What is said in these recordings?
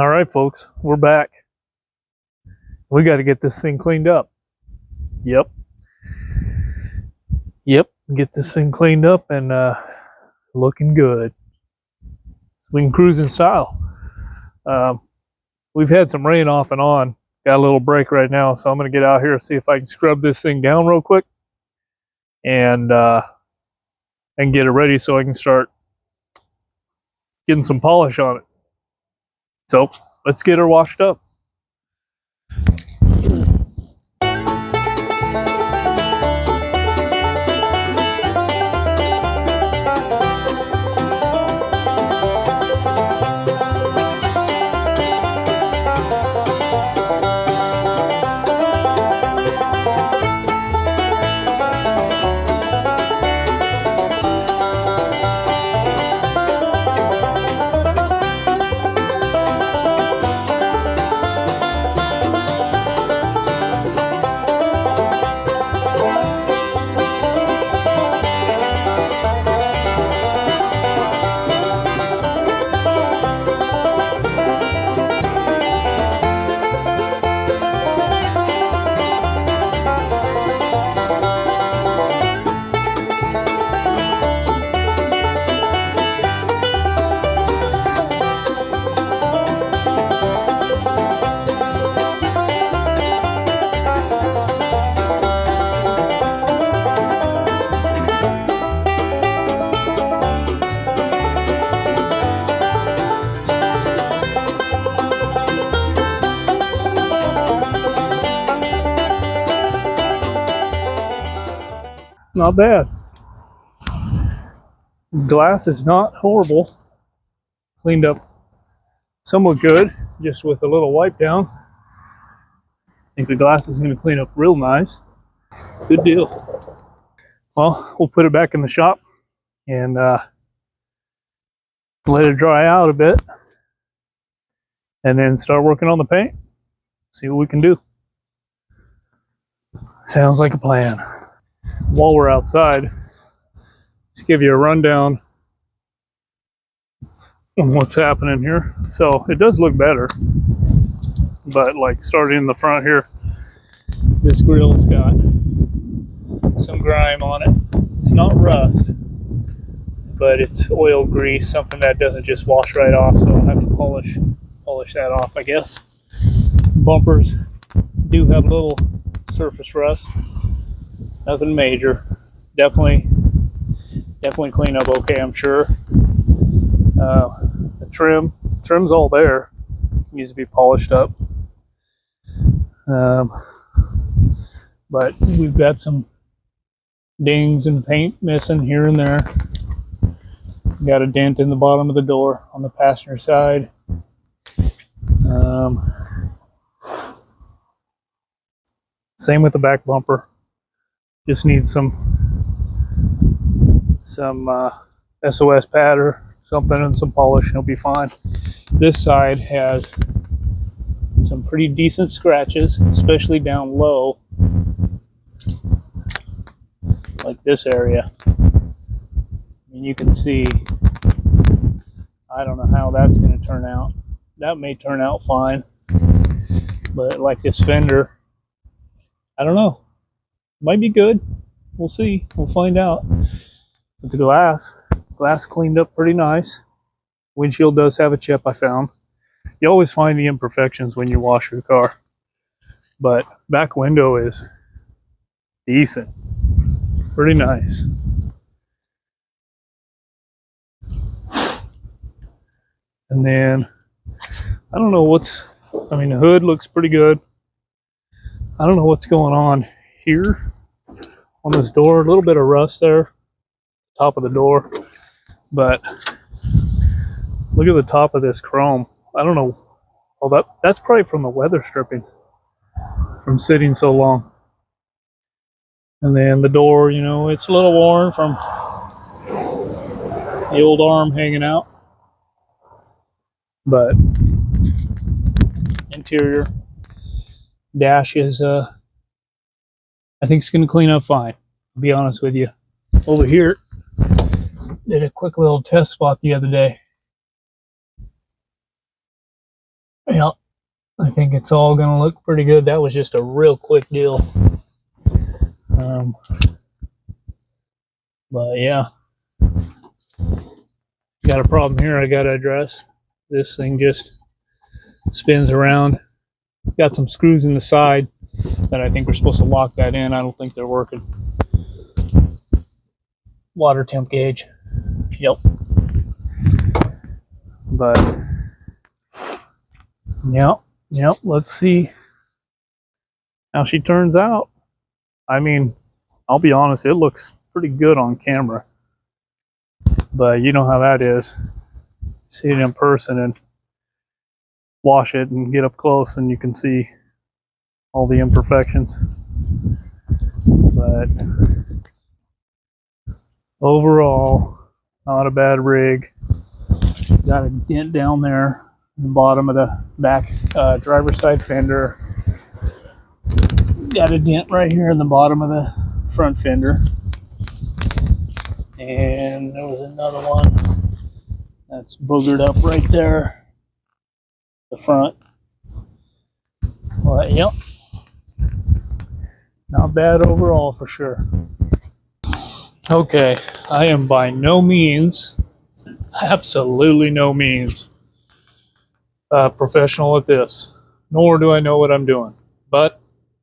All right, folks, we're back. We got to get this thing cleaned up. Yep. Get this thing cleaned up and looking good. So we can cruise in style. We've had some rain off and on. Got a little break right now, so I'm going to get out here and see if I can scrub this thing down real quick and get it ready so I can start getting some polish on it. So let's get her washed up. Not bad. Glass is not horrible. Cleaned up somewhat good, just with a little wipe down. I think the glass is going to clean up real nice. Good deal. Well, we'll put it back in the shop and let it dry out a bit, and then start working on the paint. See what we can do. Sounds like a plan. While we're outside, just give you a rundown on what's happening here. So it does look better, but like starting in the front here, this grill's got some grime on it. It's not rust, but it's oil grease, something that doesn't just wash right off, so I'll have to polish that off, I guess. Bumpers do have a little surface rust. Nothing major. Definitely clean up okay, I'm sure. The trim's all there. Needs to be polished up. But we've got some dings and paint missing here and there. Got a dent in the bottom of the door on the passenger side. Same with the back bumper. Just needs some SOS pad or something and some polish, and it'll be fine. This side has some pretty decent scratches, especially down low, like this area. And you can see, I don't know how that's going to turn out. That may turn out fine, but like this fender, I don't know. Might be good. We'll see. We'll find out. But the glass cleaned up pretty nice. Windshield does have a chip, I found. You always find the imperfections when you wash your car. But back window is decent. Pretty nice. And then, I don't know the hood looks pretty good. I don't know what's going on here on this door. A little bit of rust there, top of the door, but look at the top of this chrome. I don't know. Well, that's probably from the weather stripping from sitting so long. And then the door, it's a little worn from the old arm hanging out, but interior dash is I think it's going to clean up fine, to be honest with you. Over here, did a quick little test spot the other day. Yeah, I think it's all going to look pretty good. That was just a real quick deal. Um, but yeah, got a problem here I got to address. This thing just spins around. Got some screws in the side that I think we're supposed to lock that in. I don't think they're working. Water temp gauge. Yep. But yep. Let's see how she turns out. I mean, I'll be honest, it looks pretty good on camera. But you know how that is. See it in person and wash it and get up close and you can see all the imperfections. But overall, not a bad rig. Got a dent down there in the bottom of the back driver's side fender. Got a dent right here in the bottom of the front fender. And there was another one that's boogered up right there, the front. But yep, not bad overall for sure. Okay, I am by no means, absolutely no means, professional at this, nor do I know what I'm doing. But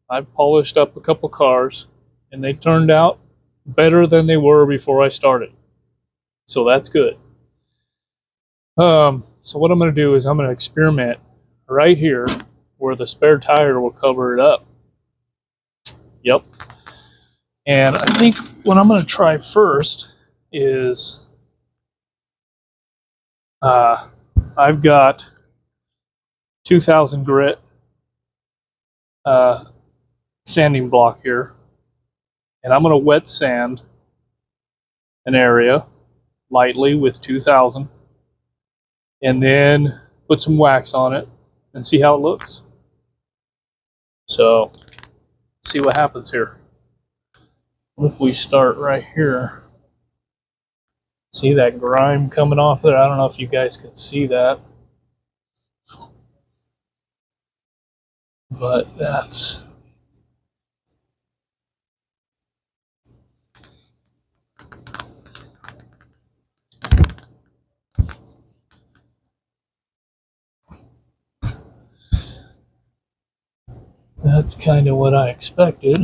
I've polished up a couple cars, and they turned out better than they were before I started. So that's good. So what I'm going to do is I'm going to experiment right here where the spare tire will cover it up. Yep. And I think what I'm going to try first is I've got 2000 grit sanding block here, and I'm going to wet sand an area lightly with 2000 and then put some wax on it and see how it looks. So see what happens here. What if we start right here? See that grime coming off there? I don't know if you guys can see that, but that's kind of what I expected.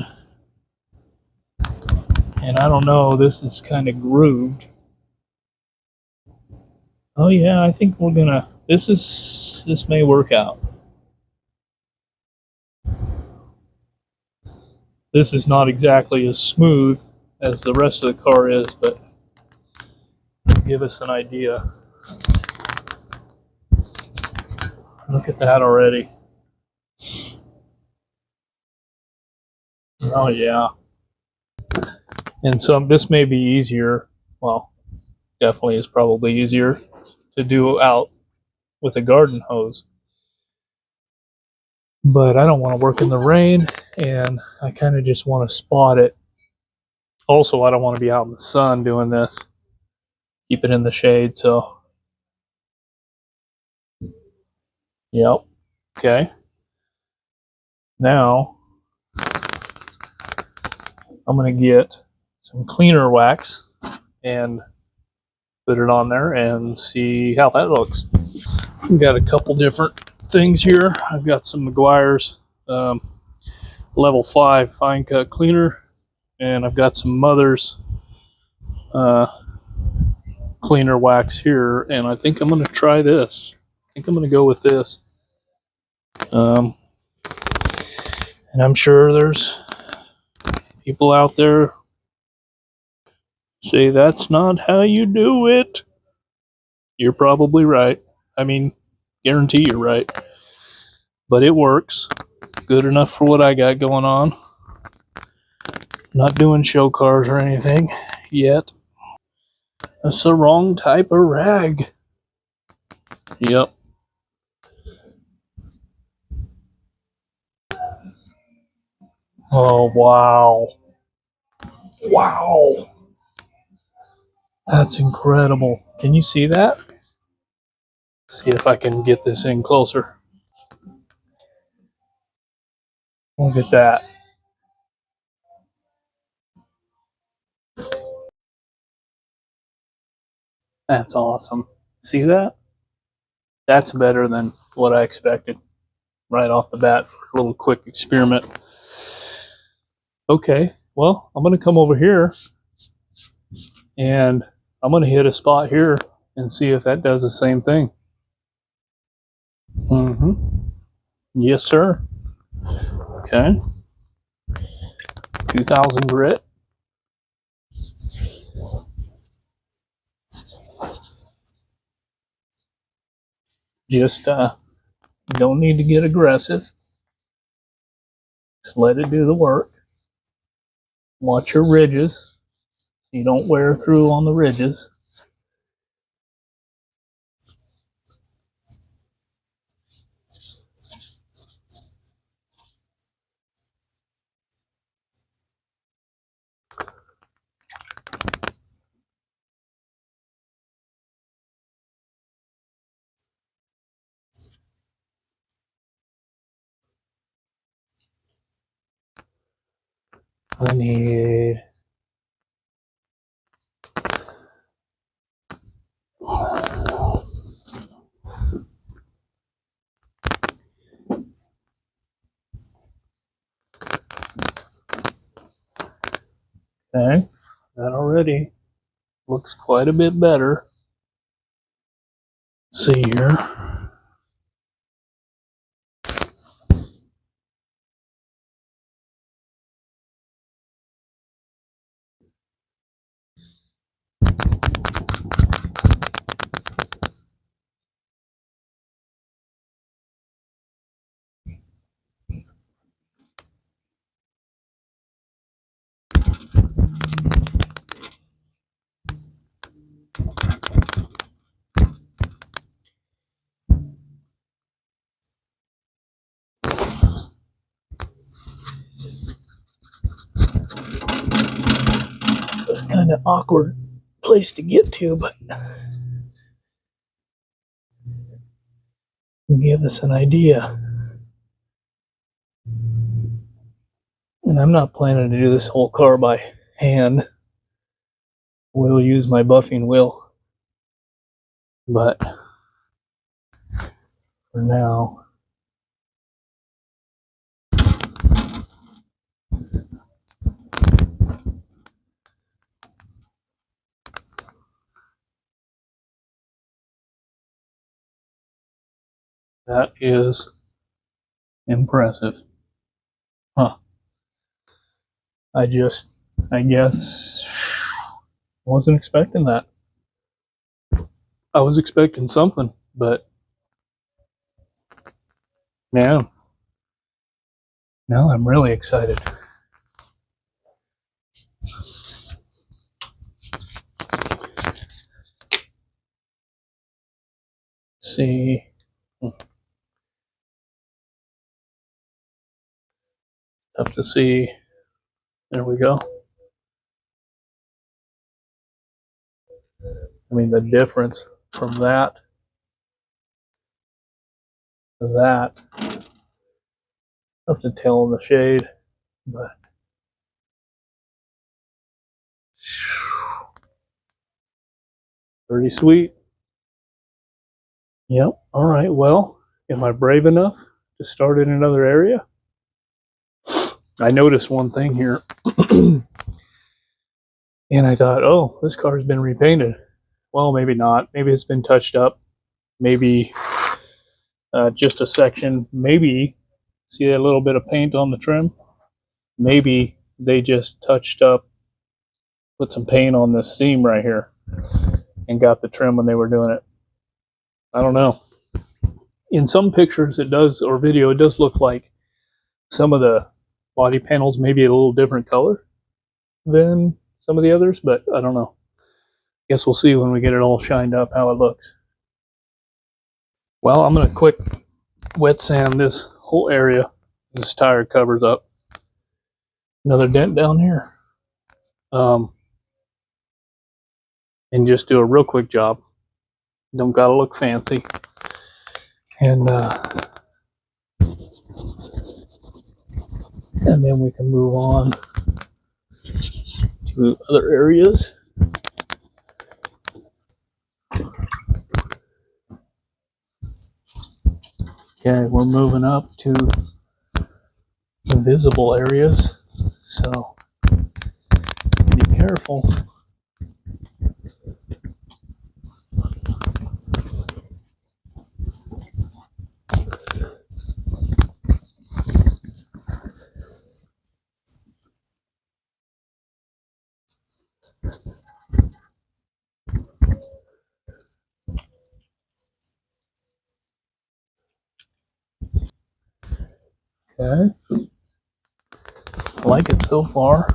And I don't know, this is kind of grooved. Oh yeah, I think we're gonna, this may work out. This is not exactly as smooth as the rest of the car is, but it'll give us an idea. Look at that already. Oh yeah. And so this may be easier, well, definitely is probably easier to do out with a garden hose. But I don't want to work in the rain, and I kind of just want to spot it. Also, I don't want to be out in the sun doing this. Keep it in the shade, so. Yep. Okay. Now, I'm going to get some cleaner wax and put it on there and see how that looks. I've got a couple different things here. I've got some Meguiar's level 5 fine cut cleaner, and I've got some Mother's cleaner wax here, and I think I'm going to try this. I think I'm going to go with this. And I'm sure there's people out there say that's not how you do it. You're probably right. I mean, guarantee you're right. But it works. Good enough for what I got going on. Not doing show cars or anything yet. That's the wrong type of rag. Yep. Oh, wow. Wow. That's incredible. Can you see that? See if I can get this in closer. Look at that. That's awesome. See that? That's better than what I expected right off the bat for a little quick experiment. Okay, well, I'm going to come over here and I'm going to hit a spot here and see if that does the same thing. Yes, sir. Okay. 2000 grit. Just don't need to get aggressive. Just let it do the work. Watch your ridges. You don't wear through on the ridges. I need okay, that already looks quite a bit better. Let's see here. It's kind of awkward place to get to, but give us an idea. And I'm not planning to do this whole car by hand. We'll use my buffing wheel. But for now, that is impressive. Huh. I guess, wasn't expecting that. I was expecting something, but now I'm really excited. See. Tough to see. There we go. I mean, the difference from that to that. Tough to tell in the shade, but pretty sweet. Yep. All right. Well, am I brave enough to start in another area? I noticed one thing here. And I thought, oh, this car's been repainted. Well, maybe not. Maybe it's been touched up. Maybe just a section. Maybe, see that little bit of paint on the trim? Maybe they just touched up, put some paint on this seam right here and got the trim when they were doing it. I don't know. In some pictures it does, or video, it does look like some of the body panels may be a little different color than some of the others, but I don't know. Guess we'll see when we get it all shined up how it looks. Well, I'm going to quick wet sand this whole area. This tire covers up. Another dent down here. And just do a real quick job. Don't gotta look fancy. And and then we can move on to other areas. Okay, we're moving up to the visible areas, so be careful. Okay, I like it so far.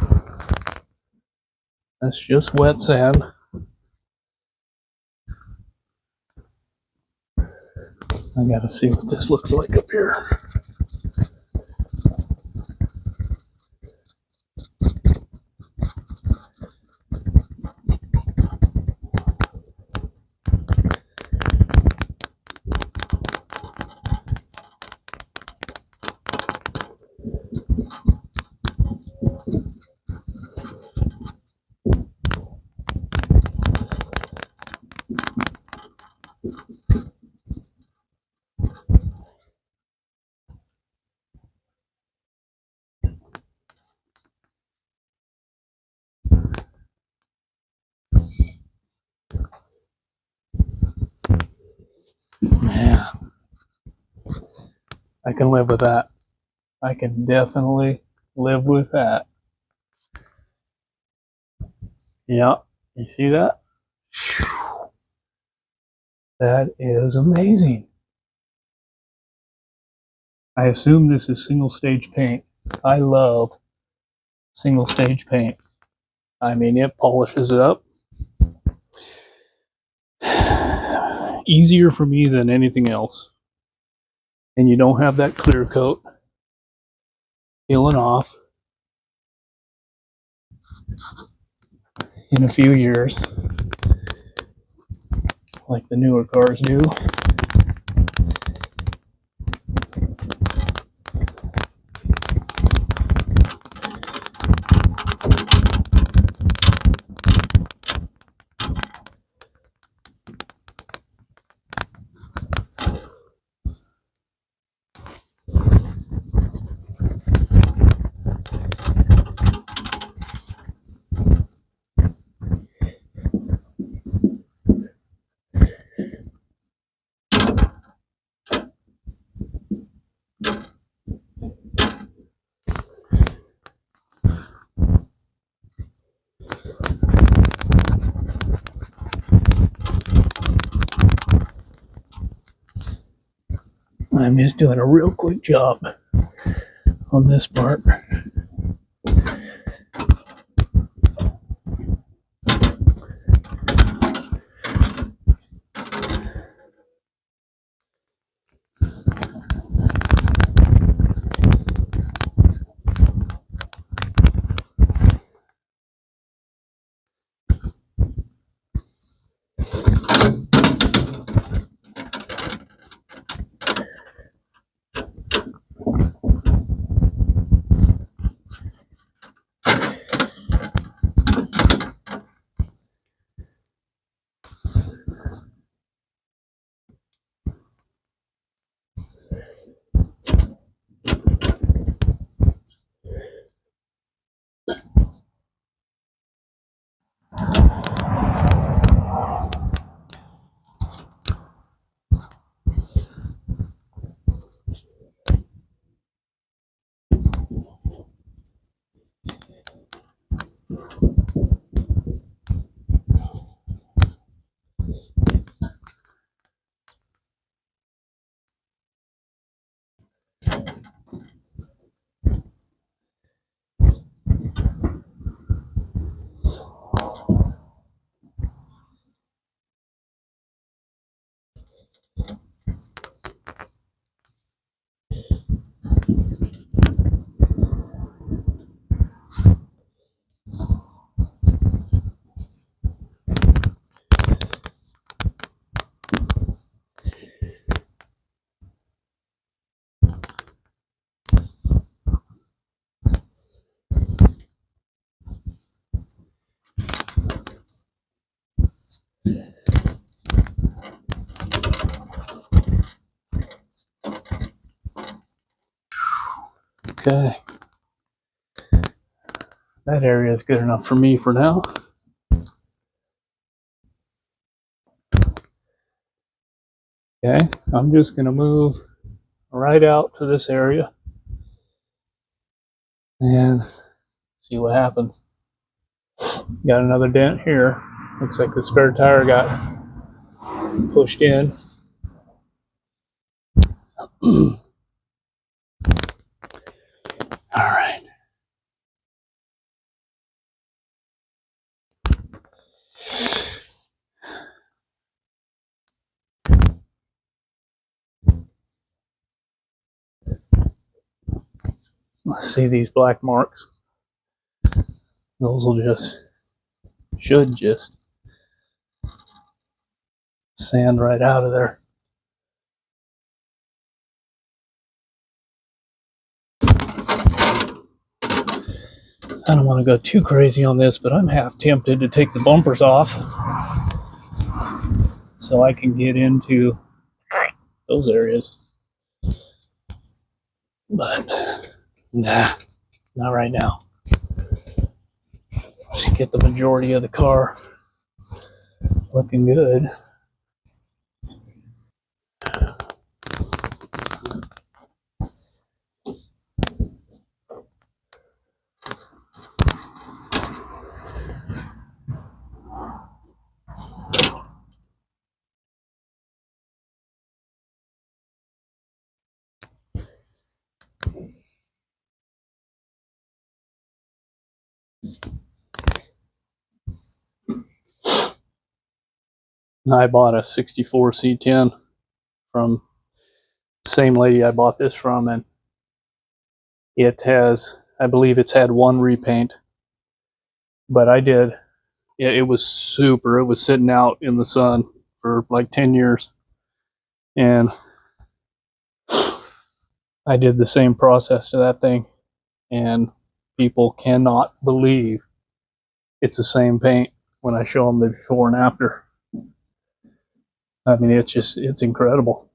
That's just wet sand. I gotta see what this looks like up here. Yeah, I can live with that. I can definitely live with that. Yeah, you see that? That is amazing. I assume this is single stage paint. I love single stage paint. I mean, it polishes it up. Easier for me than anything else. And you don't have that clear coat peeling off in a few years like the newer cars do. I'm just doing a real quick job on this part. Okay. That area is good enough for me for now. Okay, I'm just going to move right out to this area and see what happens. Got another dent here. Looks like the spare tire got pushed in. All right. Let's see these black marks. Those will should just sand right out of there. I don't want to go too crazy on this, but I'm half tempted to take the bumpers off so I can get into those areas. But nah, not right now. Just get the majority of the car looking good. I bought a 64 C10 from the same lady I bought this from, and it has, I believe it's had one repaint, but it was super. It was sitting out in the sun for like 10 years, and I did the same process to that thing, and people cannot believe it's the same paint when I show them the before and after. I mean, it's incredible.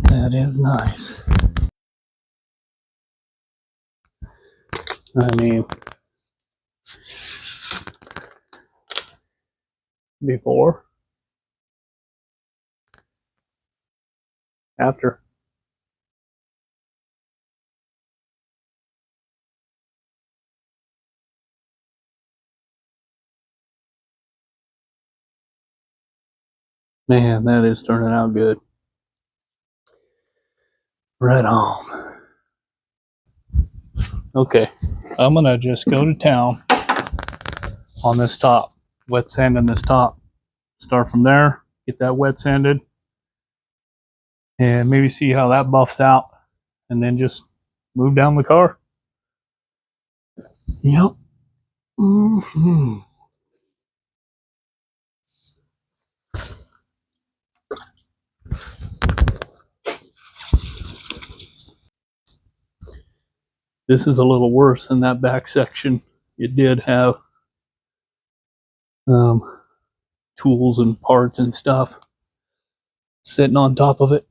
That is nice. I mean, before, after. Man, that is turning out good. Right on. Okay, I'm gonna just go to town on this top, wet sanding this top. Start from there, get that wet sanded, and maybe see how that buffs out, and then just move down the car. Yep. Mm-hmm. This is a little worse than that back section. It did have tools and parts and stuff sitting on top of it.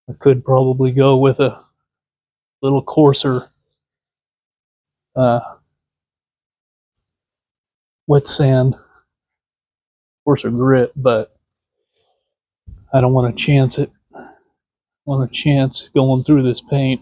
I could probably go with a little coarser wet sand, coarser grit, but I don't want to chance it. I want to chance going through this paint.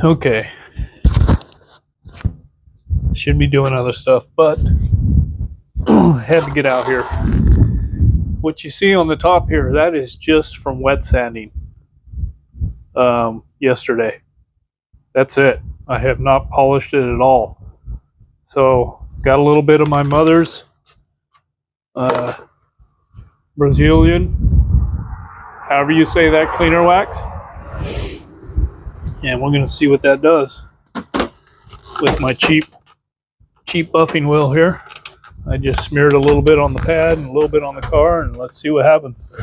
Okay. Should be doing other stuff, but had to get out here. What you see on the top here, that is just from wet sanding yesterday. That's it. I have not polished it at all. So got a little bit of my mother's Brazilian, however you say that, cleaner wax. And we're going to see what that does with my cheap buffing wheel here. I just smeared a little bit on the pad and a little bit on the car, and let's see what happens.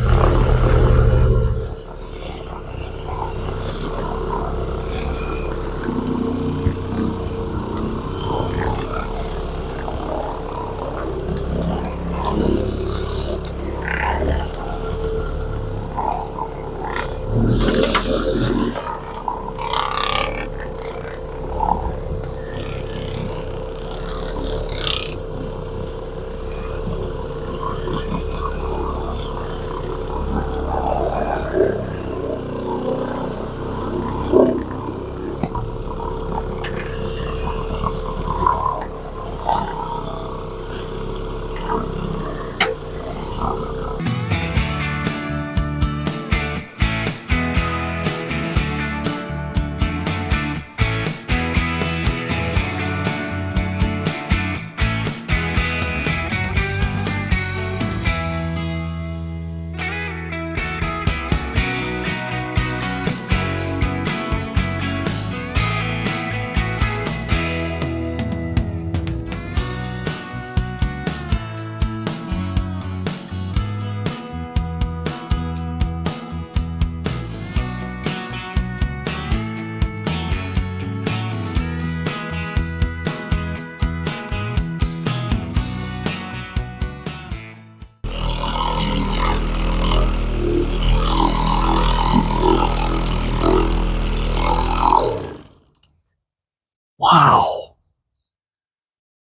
Wow.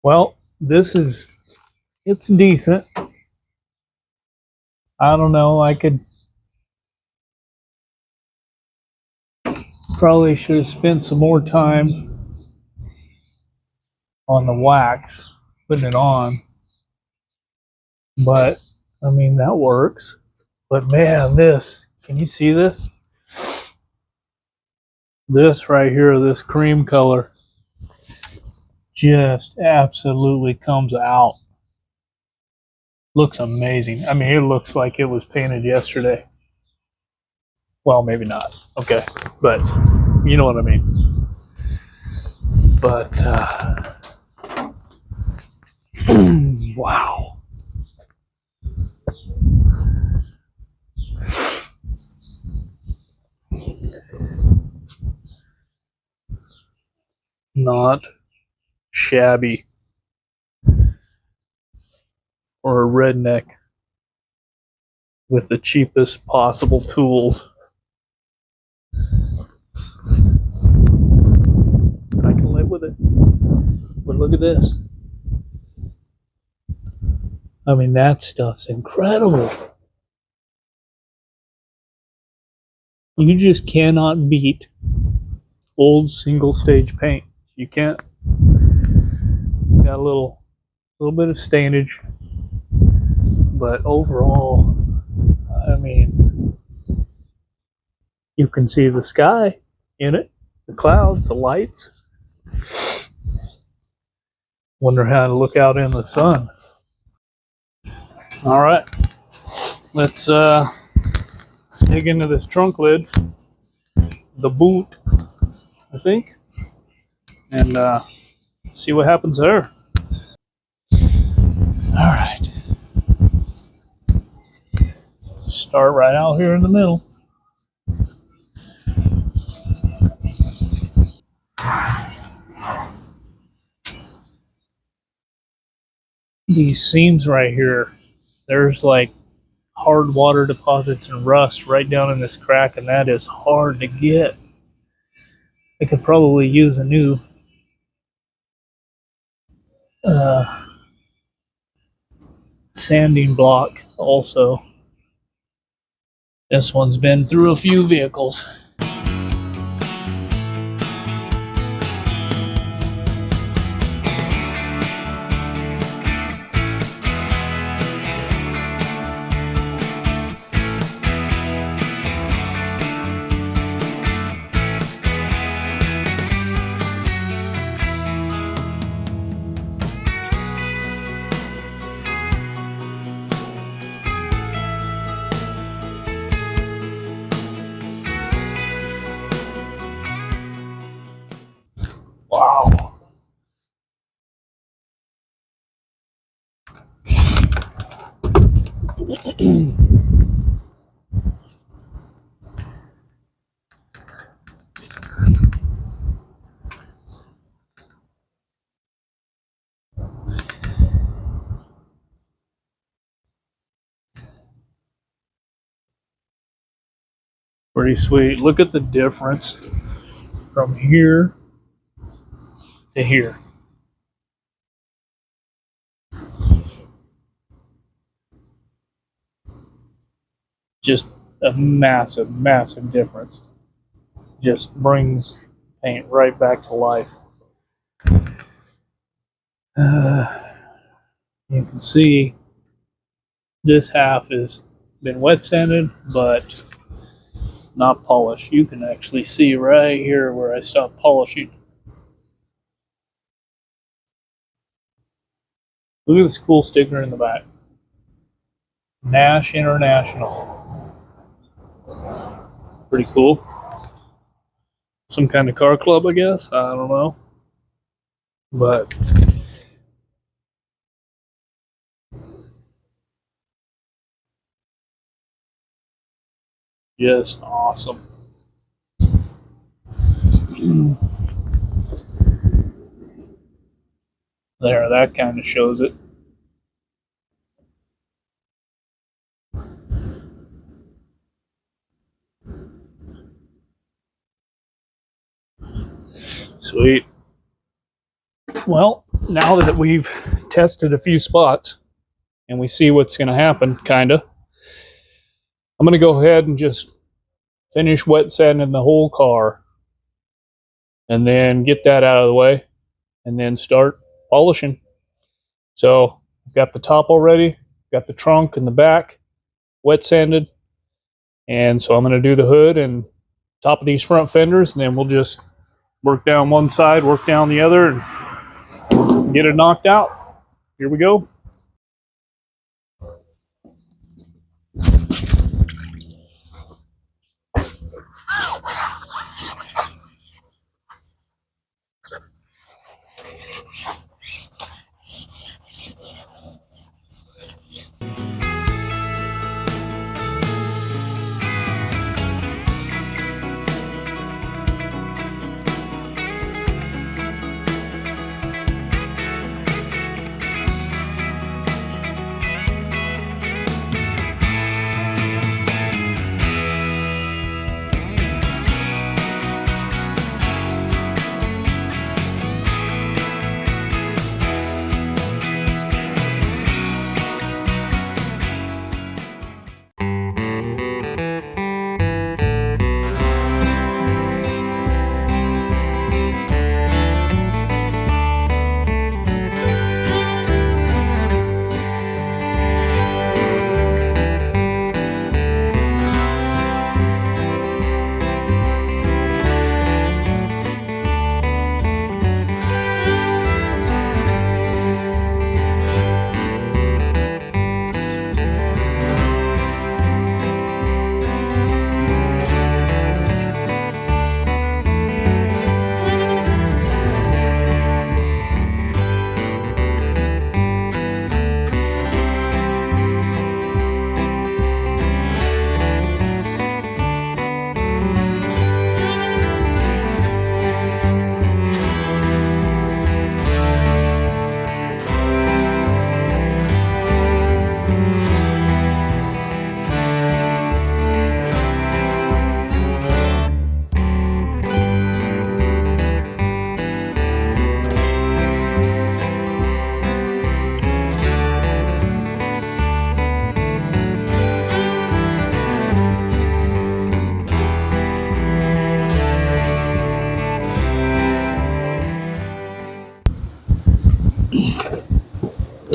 Well, it's decent. I don't know, I could probably should have spent some more time on the wax, putting it on. But, I mean, that works. But man, can you see this? This right here, this cream color, just absolutely comes out. Looks amazing. I mean, it looks like it was painted yesterday. Well, maybe not. Okay, but you know what I mean. But wow. Not shabby for a redneck with the cheapest possible tools. I can live with it. But look at this. I mean, that stuff's incredible. You just cannot beat old single stage paint. You can't. Got a little bit of stainage, but overall, I mean, you can see the sky in it, the clouds, the lights. Wonder how to look out in the sun. All right, let's dig into this trunk lid, the boot, I think, and see what happens there. All right, start right out here in the middle. These seams right here, there's like hard water deposits and rust right down in this crack, and that is hard to get. I could probably use a new sanding block also. This one's been through a few vehicles. Pretty sweet. Look at the difference from here to here. Just a massive, massive difference. Just brings paint right back to life. You can see this half has been wet sanded, but not polished. You can actually see right here where I stopped polishing. Look at this cool sticker in the back. Nash International. Pretty cool. Some kind of car club, I guess. I don't know. But just awesome. There, that kind of shows it. Sweet. Well, now that we've tested a few spots and we see what's going to happen, kind of, I'm going to go ahead and just finish wet sanding the whole car and then get that out of the way and then start polishing. So I've got the top already, got the trunk and the back wet sanded, and so I'm going to do the hood and top of these front fenders, and then we'll just work down one side, work down the other, and get it knocked out. Here we go.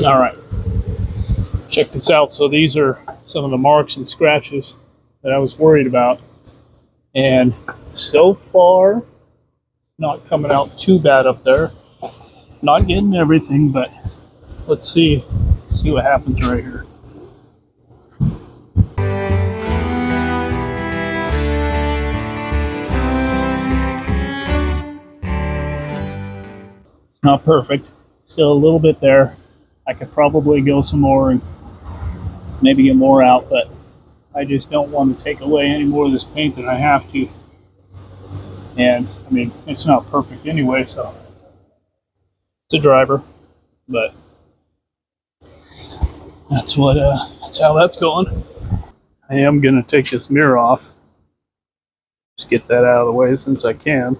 All right, check this out. So these are some of the marks and scratches that I was worried about, and so far not coming out too bad up there. Not getting everything, but let's see what happens right here. Not perfect, still a little bit there. I could probably go some more and maybe get more out, but I just don't want to take away any more of this paint than I have to. And I mean, it's not perfect anyway, so it's a driver, but that's how that's going. I am gonna take this mirror off. Just get that out of the way since I can.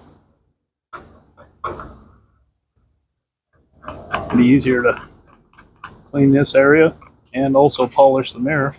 It'll be easier to clean this area and also polish the mirror.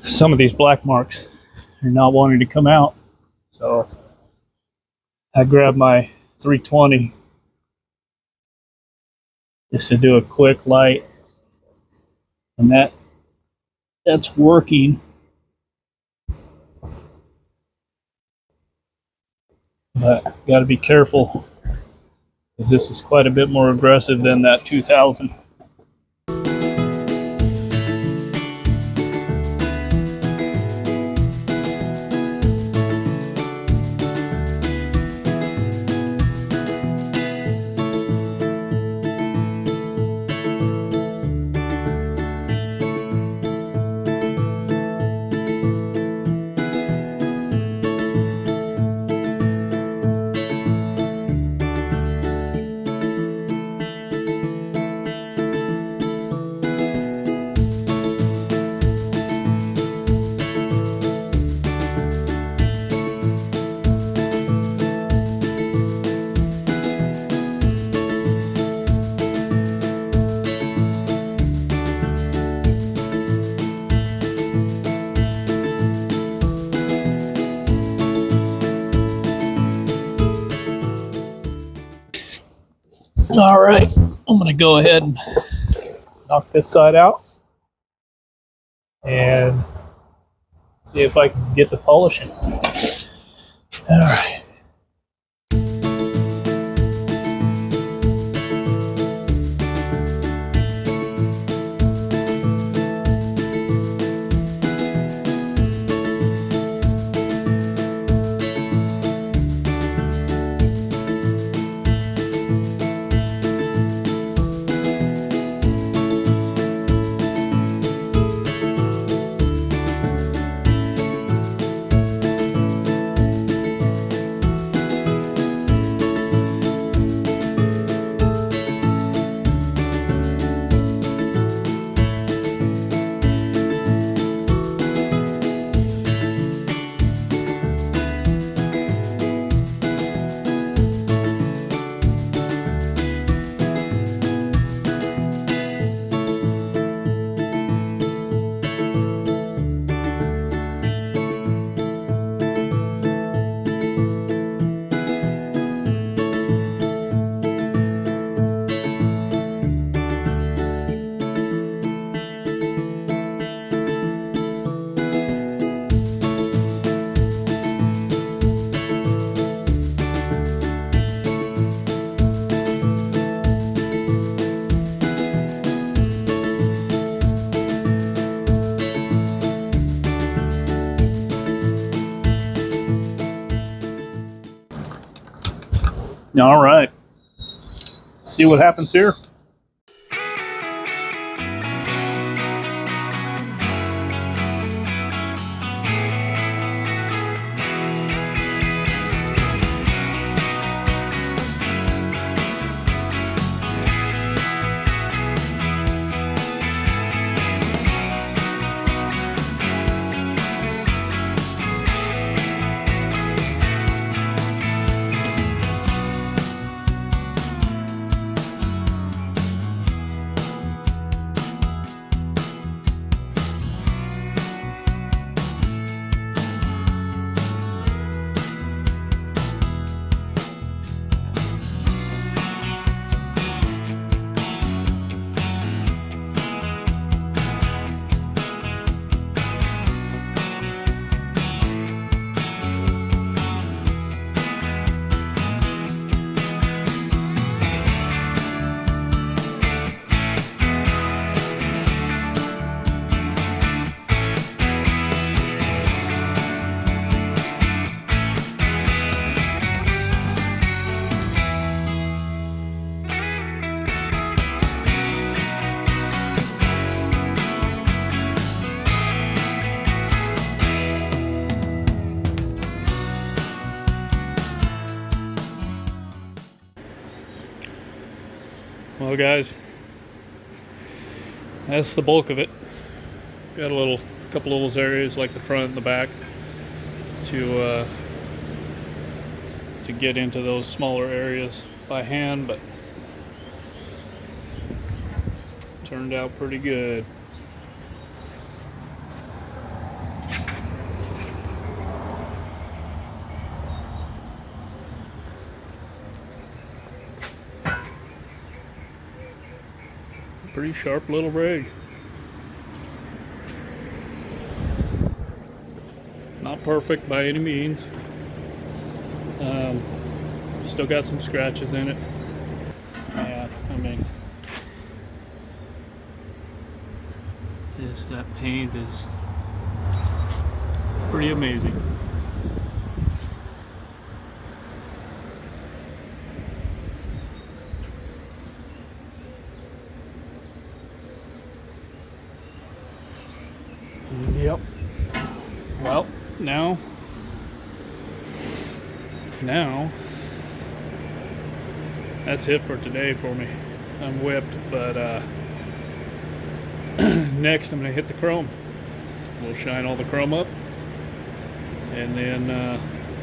Some of these black marks are not wanting to come out, so I grabbed my 320 just to do a quick light, and that's working. But got to be careful because this is quite a bit more aggressive than that 2000. All right, I'm gonna go ahead and knock this side out and see if I can get the polishing. All right. All right. See what happens here. Well, guys, that's the bulk of it. Got a couple of those areas like the front and the back to get into those smaller areas by hand, but turned out pretty good. Pretty sharp little rig. Not perfect by any means. Still got some scratches in it. Yeah, I mean, that paint is pretty amazing. Yep. Well, now that's it for today for me. I'm whipped, but next I'm gonna hit the chrome. We'll shine all the chrome up, and then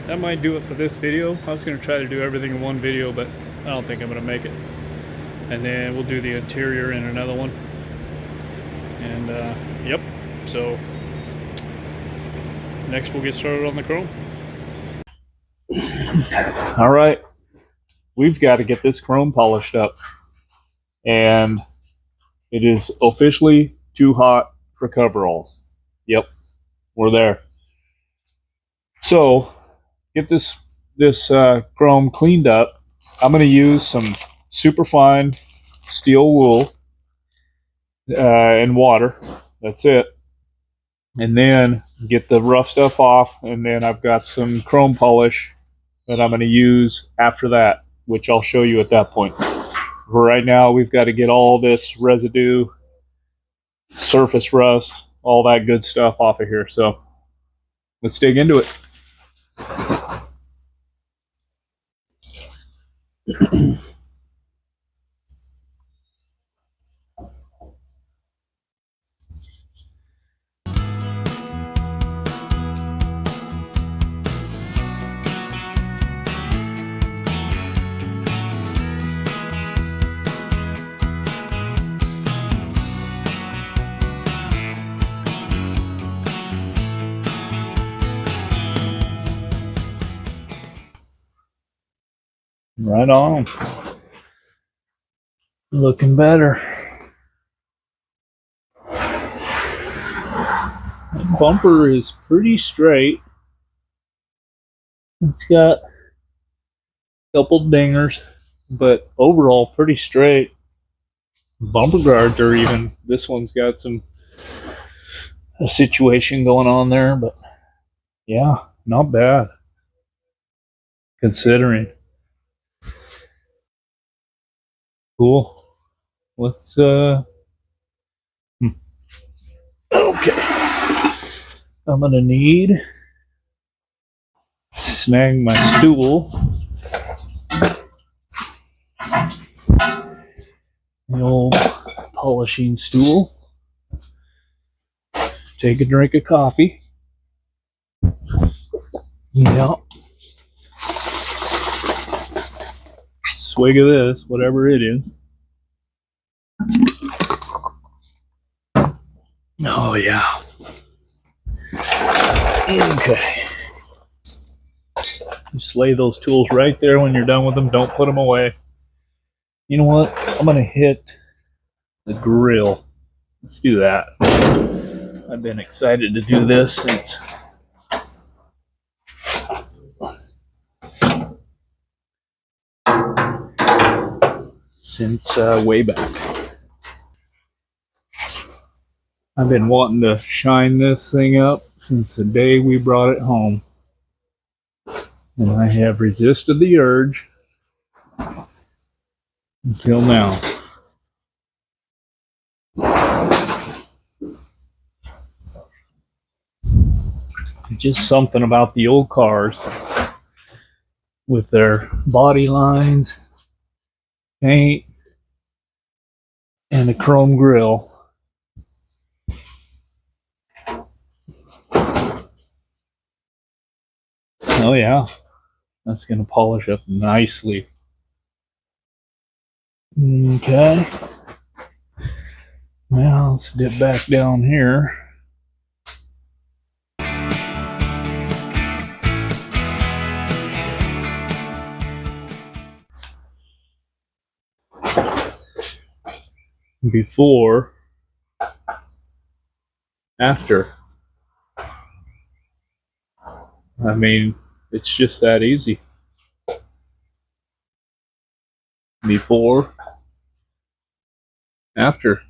that might do it for this video. I was gonna try to do everything in one video, but I don't think I'm gonna make it. And then we'll do the interior in another one. And yep, so next we'll get started on the chrome. All right, we've got to get this chrome polished up, and it is officially too hot for coveralls. Yep, we're there. So get this chrome cleaned up. I'm going to use some super fine steel wool and water. That's it. And then get the rough stuff off, and then I've got some chrome polish that I'm going to use after that, which I'll show you at that point. For right now, we've got to get all this residue, surface rust, all that good stuff off of here. So let's dig into it. Right on. Looking better. The bumper is pretty straight. It's got a couple dingers, but overall pretty straight. Bumper guards are even. This one's got a situation going on there, but yeah, not bad considering. Cool. Let's okay. I'm gonna need snag my stool. The old polishing stool. Take a drink of coffee. Yeah. Swig of this, whatever it is. Oh yeah. Okay. Just lay those tools right there when you're done with them. Don't put them away. You know what? I'm gonna hit the grill. Let's do that. I've been excited to do this since way back. I've been wanting to shine this thing up since the day we brought it home. And I have resisted the urge until now. Just something about the old cars with their body lines, paint, and a chrome grill. Oh yeah, that's going to polish up nicely. Okay. Now let's dip back down here. Before, after. I mean, it's just that easy. Before, after.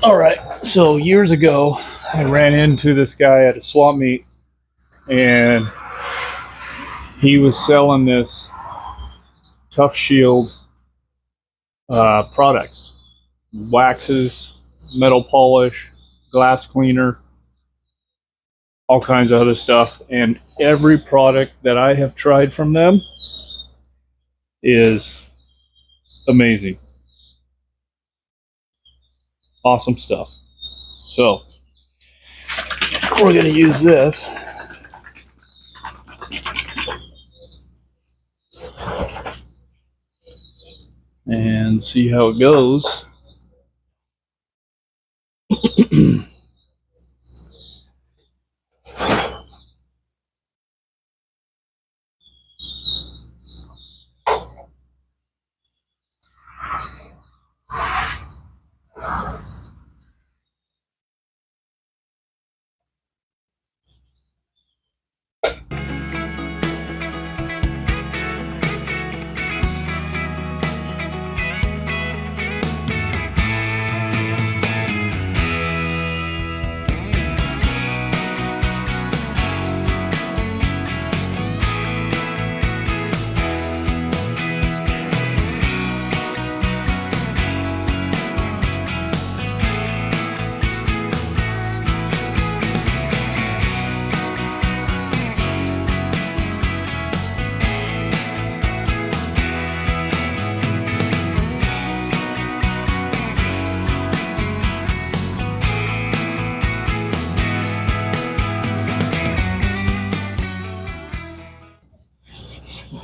All right, so years ago, I ran into this guy at a swap meet, and he was selling this Tough Shield products, waxes, metal polish, glass cleaner, all kinds of other stuff. And every product that I have tried from them is amazing. Awesome stuff. So we're going to use this. And see how it goes.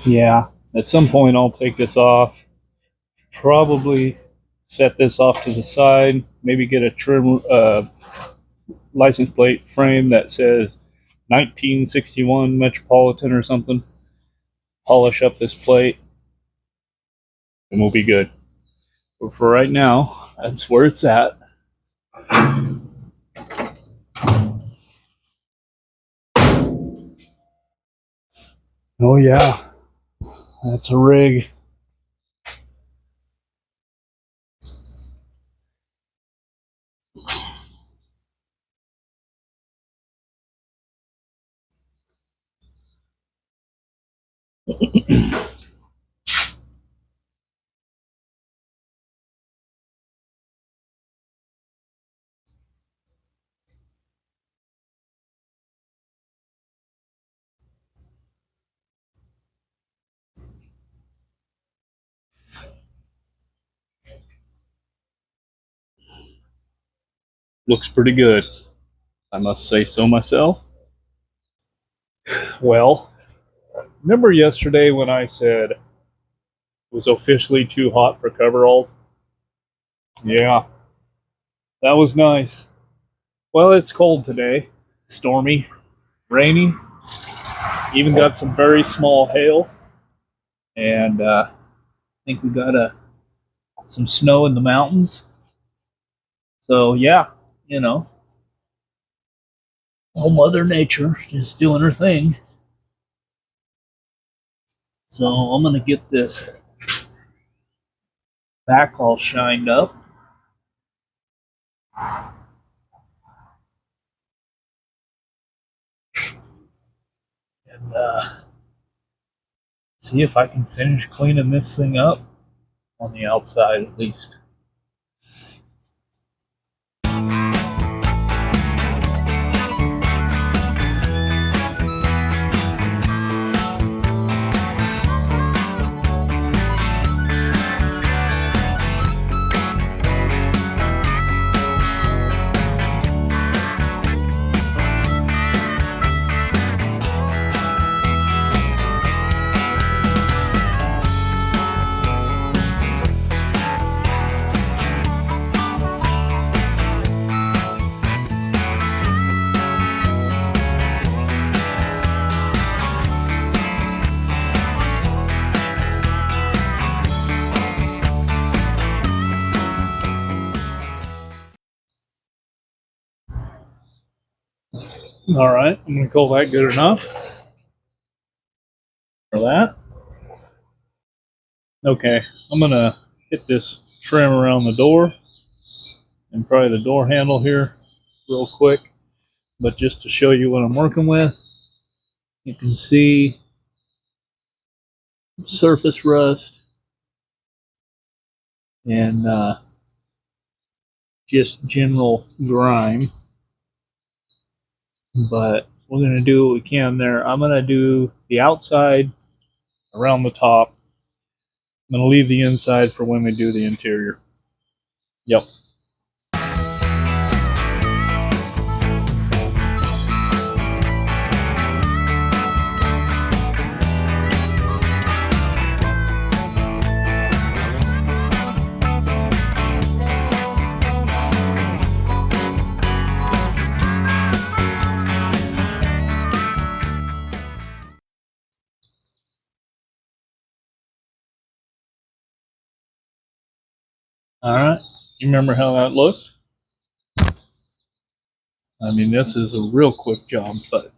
Yeah, at some point I'll take this off, probably set this off to the side, maybe get a trim license plate frame that says 1961 Metropolitan or something, polish up this plate, and we'll be good. But for right now, that's where it's at. Oh yeah, that's a rig. Looks pretty good, I must say so myself. Well, remember yesterday when I said it was officially too hot for coveralls? Yeah, that was nice. Well, it's cold today, stormy, rainy, even got some very small hail, and I think we got some snow in the mountains. So yeah, you know, all Mother Nature is doing her thing. So I'm gonna get this back all shined up. And see if I can finish cleaning this thing up on the outside at least. All right, I'm gonna call that good enough for that. Okay, I'm gonna hit this trim around the door and probably the door handle here real quick. But just to show you what I'm working with, you can see surface rust and just general grime. But we're going to do what we can there. I'm going to do the outside around the top. I'm going to leave the inside for when we do the interior. Yep. All right. You remember how that looked? I mean, this is a real quick job, but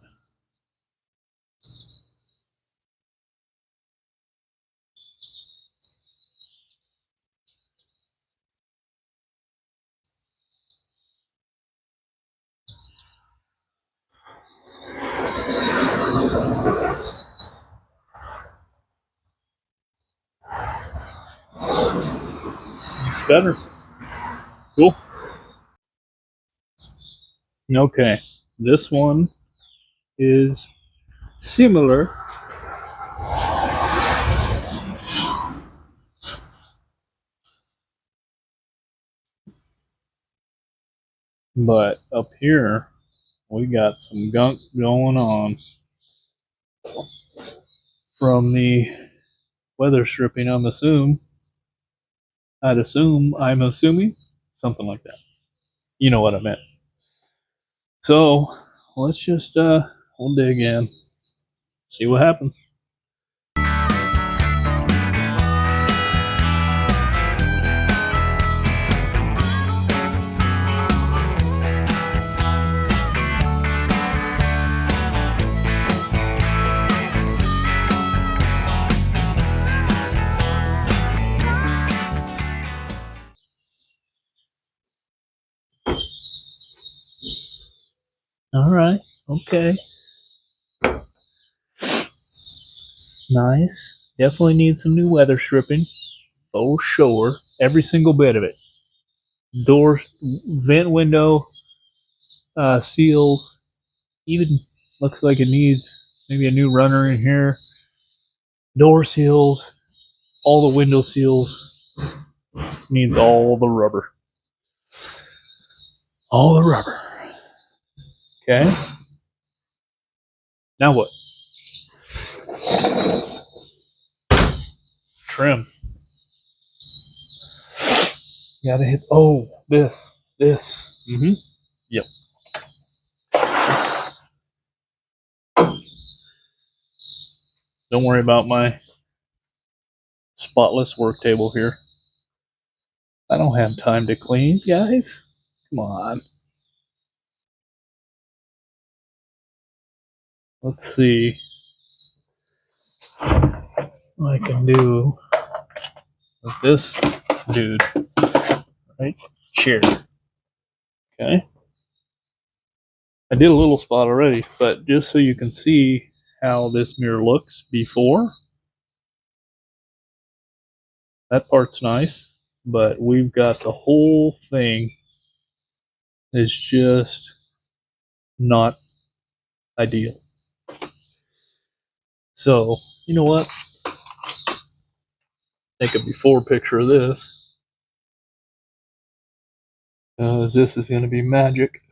it's better. Cool. Okay. This one is similar, but up here we got some gunk going on from the weather stripping. I'm assuming something like that. You know what I meant. So let's just we'll dig in, see what happens. All right. Okay. Nice. Definitely need some new weather stripping. For sure. Every single bit of it. Door, vent window, seals. Even looks like it needs maybe a new runner in here. Door seals. All the window seals. Needs all the rubber. All the rubber. Okay. Now what? Trim. Gotta hit. Oh, this. Mm-hmm. Yep. Don't worry about my spotless work table here. I don't have time to clean, guys. Come on. Let's see what I can do with this dude right here. Okay. I did a little spot already, but just so you can see how this mirror looks before, that part's nice, but we've got the whole thing is just not ideal. So, you know what? Take a before picture of this. This is going to be magic.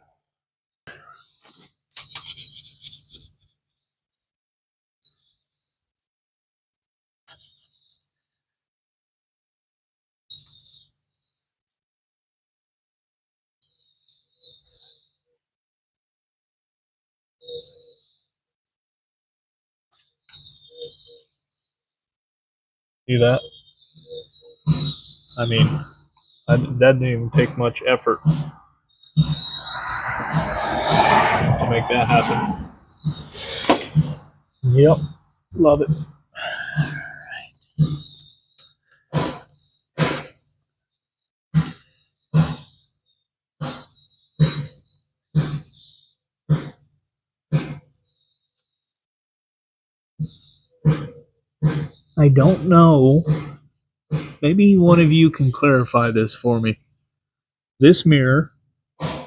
See that? I mean, that didn't even take much effort to make that happen. Yep, love it. I don't know. Maybe one of you can clarify this for me. This mirror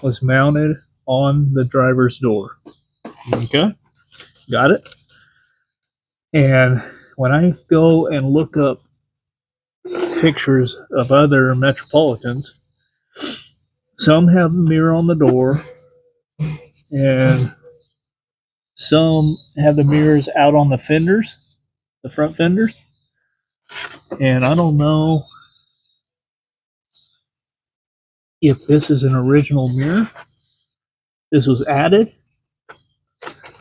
was mounted on the driver's door. Okay, got it? And when I go and look up pictures of other Metropolitans, some have a mirror on the door, and some have the mirrors out on the fenders, the front fenders. And I don't know if this is an original mirror. This was added.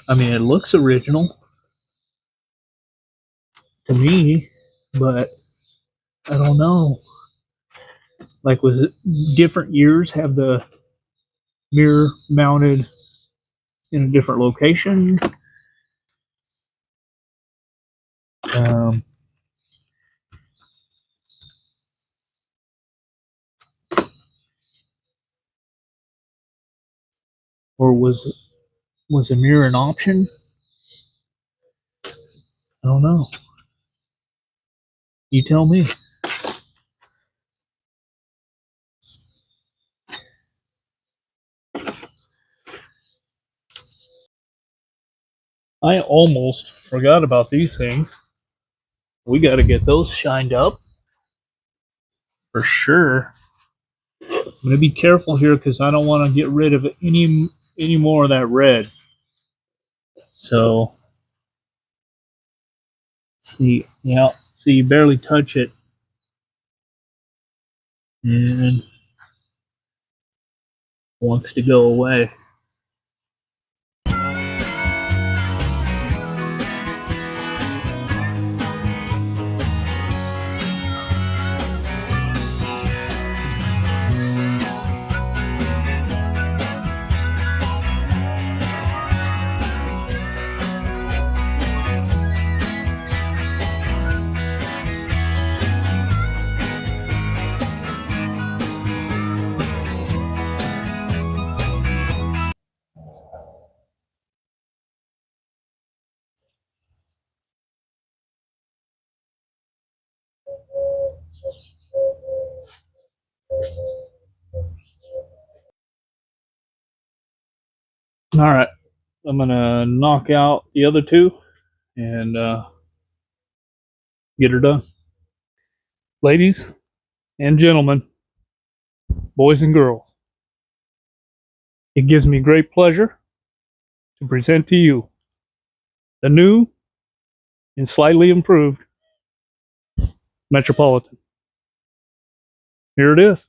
I mean, it looks original to me, but I don't know. Like, was it different years have the mirror mounted in a different location? Um, or was a mirror an option? I don't know. You tell me. I almost forgot about these things. We got to get those shined up for sure. I'm gonna be careful here because I don't want to get rid of any more of that red. So, see, yeah, see, you barely touch it, and wants to go away. All right, I'm gonna knock out the other two and get her done. Ladies and gentlemen, boys and girls, it gives me great pleasure to present to you the new and slightly improved Metropolitan. Here it is.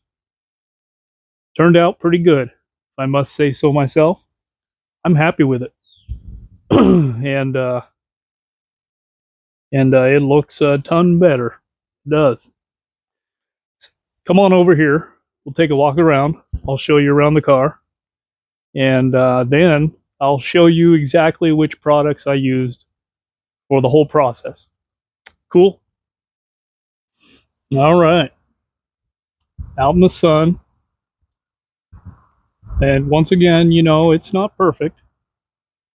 Turned out pretty good, if I must say so myself. I'm happy with it. and it looks a ton better. It does. Come on over here we'll take a walk around. I'll show you around the car, and then I'll show you exactly which products I used for the whole process. Cool? All right. Out in the sun. And once again, you know, it's not perfect.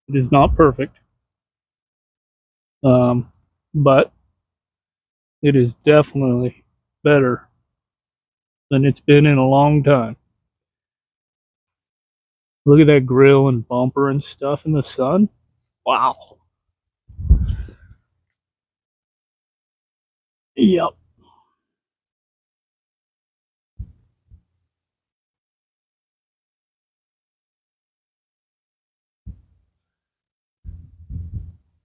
It is not perfect. But it is definitely better than it's been in a long time. Look at that grill and bumper and stuff in the sun. Wow. Yep.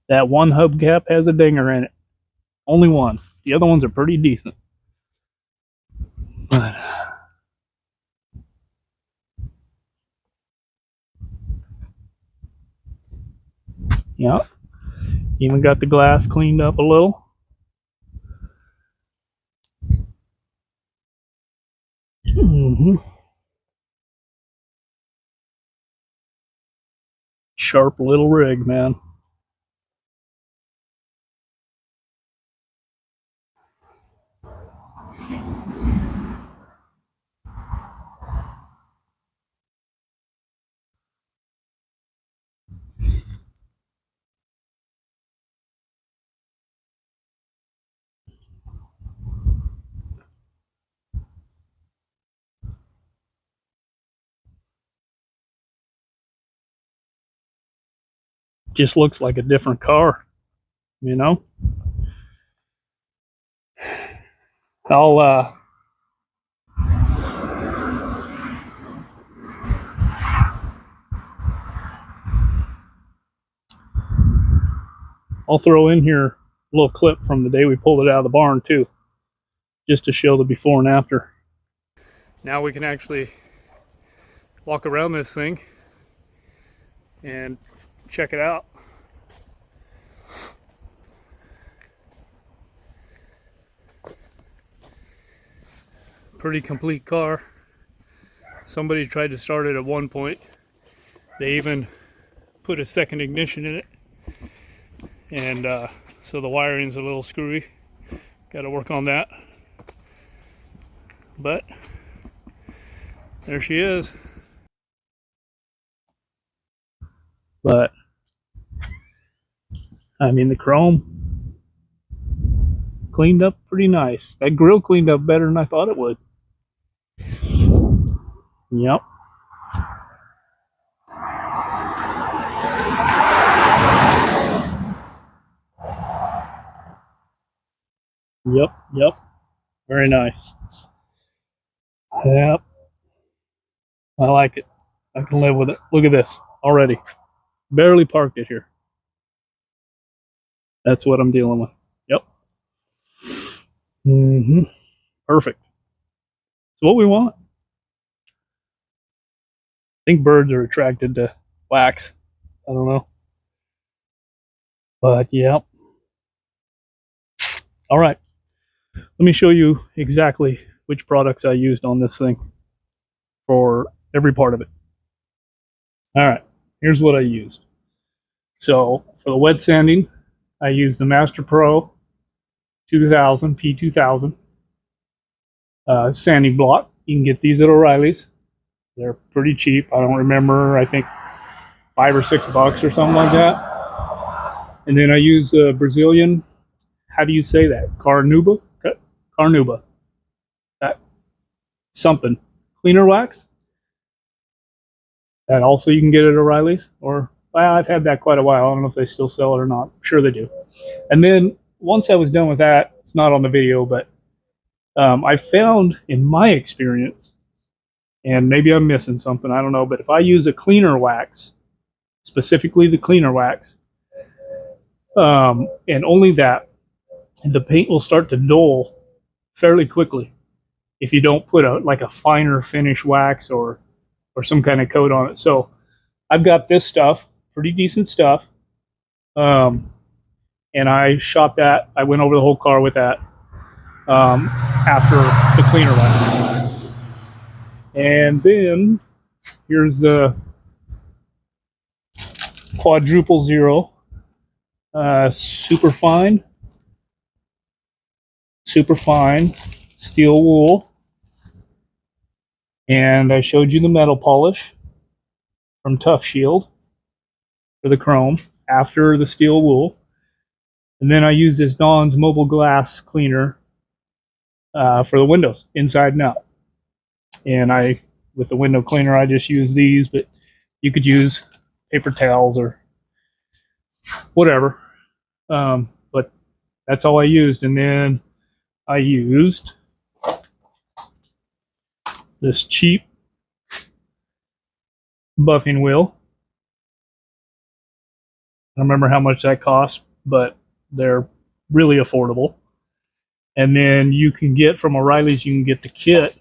That one hubcap has a dinger in it. Only one. The other ones are pretty decent. But yeah, even got the glass cleaned up a little. Mm-hmm. Sharp little rig, man. Just looks like a different car, you know. I'll throw in here a little clip from the day we pulled it out of the barn too, just to show the before and after. Now we can actually walk around this thing and check it out. Pretty complete car. Somebody tried to start it at one point. They even put a second ignition in it, and so the wiring's a little screwy. Got to work on that. But there she is. But I mean, the chrome cleaned up pretty nice. That grill cleaned up better than I thought it would. Yep. Yep. Very nice. Yep. I like it. I can live with it. Look at this already. Barely parked it here. That's what I'm dealing with. Yep. Mm-hmm. Perfect. It's what we want. I think birds are attracted to wax. I don't know. But yeah. All right. Let me show you exactly which products I used on this thing for every part of it. All right. Here's what I used. So for the wet sanding, I used the Master Pro 2000 P2000 sanding block. You can get these at O'Reilly's. They're pretty cheap. I don't remember. I think $5 or $6 or something like that. And then I use the Brazilian. How do you say that? Carnauba. That something cleaner wax. That also you can get at O'Reilly's. Or well, I've had that quite a while. I don't know if they still sell it or not. I'm sure they do. And then once I was done with that, it's not on the video, but I found in my experience, and maybe I'm missing something, I don't know, but if I use a cleaner wax, specifically the cleaner wax, and only that, the paint will start to dull fairly quickly if you don't put a finer finish wax or some kind of coat on it. So I've got this stuff, pretty decent stuff, and I shot that. I went over the whole car with that after the cleaner wax. And then here's the quadruple zero, super fine steel wool. And I showed you the metal polish from Tough Shield for the chrome after the steel wool. And then I use this Dawn's mobile glass cleaner for the windows, inside and out. And with the window cleaner, I just use these, but you could use paper towels or whatever. But that's all I used. And then I used this cheap buffing wheel. I don't remember how much that cost, but they're really affordable. And then you can get from O'Reilly's, you can get the kit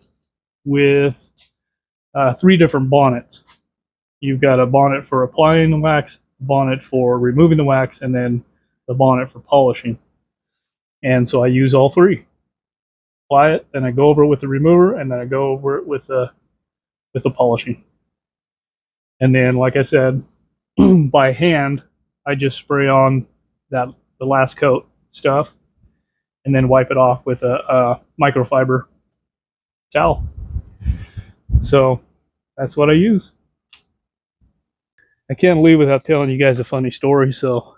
with 3 different bonnets. You've got a bonnet for applying the wax, bonnet for removing the wax, and then the bonnet for polishing. And so I use all 3. Apply it, then I go over it with the remover, and then I go over it with the polishing. And then, like I said, by hand, I just spray on the last coat stuff, and then wipe it off with a microfiber towel. So that's what I use. I can't leave without telling you guys a funny story. So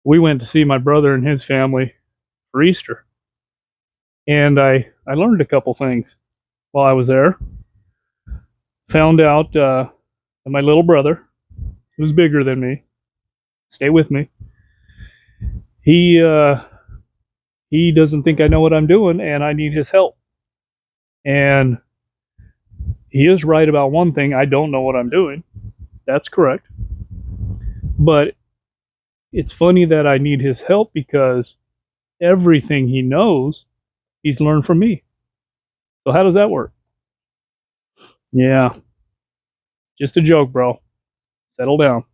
we went to see my brother and his family for Easter. And I learned a couple things while I was there. Found out that my little brother, who's bigger than me, stay with me, he doesn't think I know what I'm doing, and I need his help. And he is right about one thing: I don't know what I'm doing. That's correct. But it's funny that I need his help, because everything he knows, he's learned from me. So how does that work? Yeah, just a joke, bro. Settle down.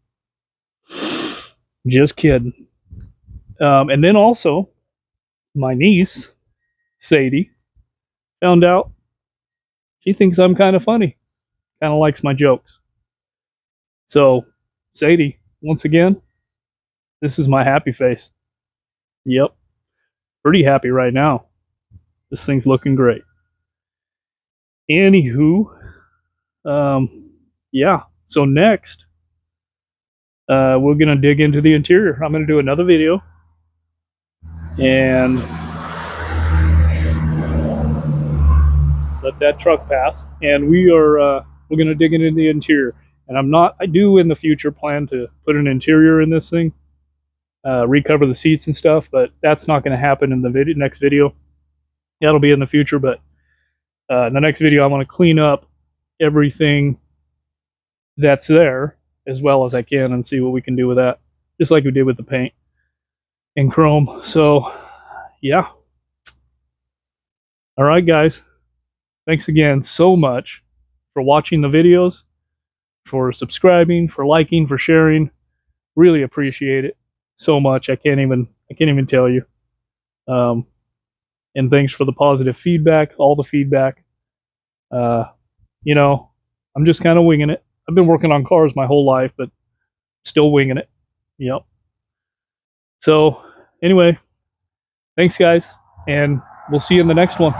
Just kidding. And then also, my niece, Sadie, found out she thinks I'm kind of funny. Kind of likes my jokes. So, Sadie, once again, this is my happy face. Yep. Pretty happy right now. This thing's looking great. Anywho, yeah. So next, we're going to dig into the interior. I'm going to do another video. And let that truck pass. And we're going to dig into the interior. And I do in the future plan to put an interior in this thing. Recover the seats and stuff, but that's not going to happen in the next video. That'll be in the future, but in the next video I want to clean up everything that's there as well as I can and see what we can do with that, just like we did with the paint and chrome. So yeah, all right guys, thanks again so much for watching the videos, for subscribing, for liking, for sharing. Really appreciate it so much. I can't even tell you. And thanks for the positive feedback, all the feedback. You know, I'm just kind of winging it. I've been working on cars my whole life, but still winging it. Yep. So anyway, thanks guys, and we'll see you in the next one.